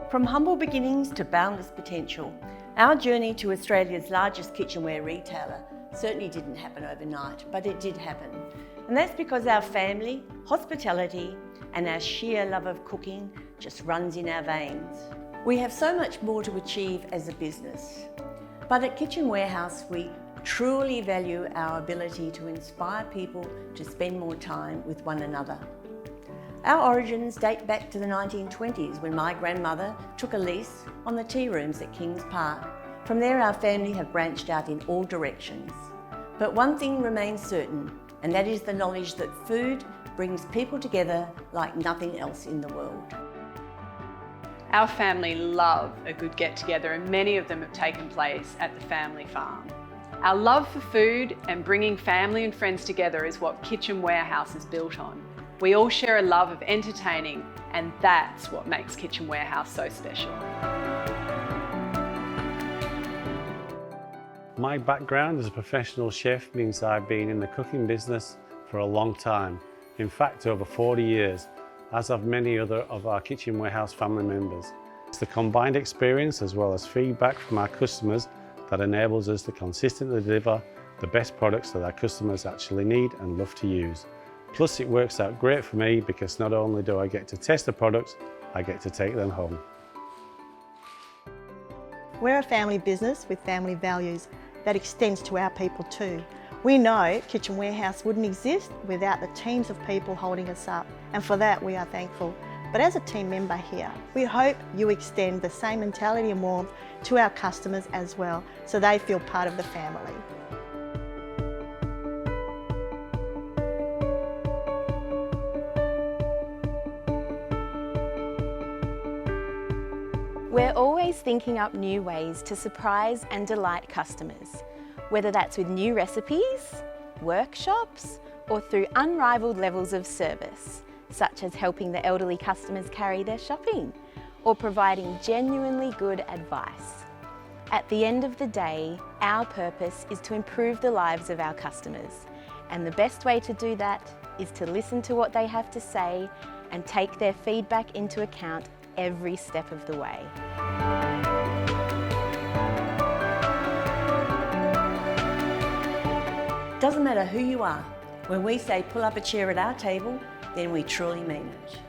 From humble beginnings to boundless potential, our journey to Australia's largest kitchenware retailer certainly didn't happen overnight, but it did happen. And that's because our family, hospitality, and our sheer love of cooking just runs in our veins. We have so much more to achieve as a business, but at Kitchen Warehouse we truly value our ability to inspire people to spend more time with one another. Our origins date back to the 1920s when my grandmother took a lease on the tea rooms at Kings Park. From there our family have branched out in all directions. But one thing remains certain, and that is the knowledge that food brings people together like nothing else in the world. Our family love a good get-together, and many of them have taken place at the family farm. Our love for food and bringing family and friends together is what Kitchen Warehouse is built on. We all share a love of entertaining, and that's what makes Kitchen Warehouse so special. My background as a professional chef means I've been in the cooking business for a long time. In fact, over 40 years, as have many other of our Kitchen Warehouse family members. It's the combined experience as well as feedback from our customers that enables us to consistently deliver the best products that our customers actually need and love to use. Plus, it works out great for me because not only do I get to test the products, I get to take them home. We're a family business with family values that extends to our people too. We know Kitchen Warehouse wouldn't exist without the teams of people holding us up, and for that we are thankful. But as a team member here, we hope you extend the same mentality and warmth to our customers as well, so they feel part of the family. We're always thinking up new ways to surprise and delight customers, whether that's with new recipes, workshops, or through unrivaled levels of service, such as helping the elderly customers carry their shopping, or providing genuinely good advice. At the end of the day, our purpose is to improve the lives of our customers, and the best way to do that is to listen to what they have to say and take their feedback into account every step of the way. Doesn't matter who you are, when we say pull up a chair at our table, then we truly mean it.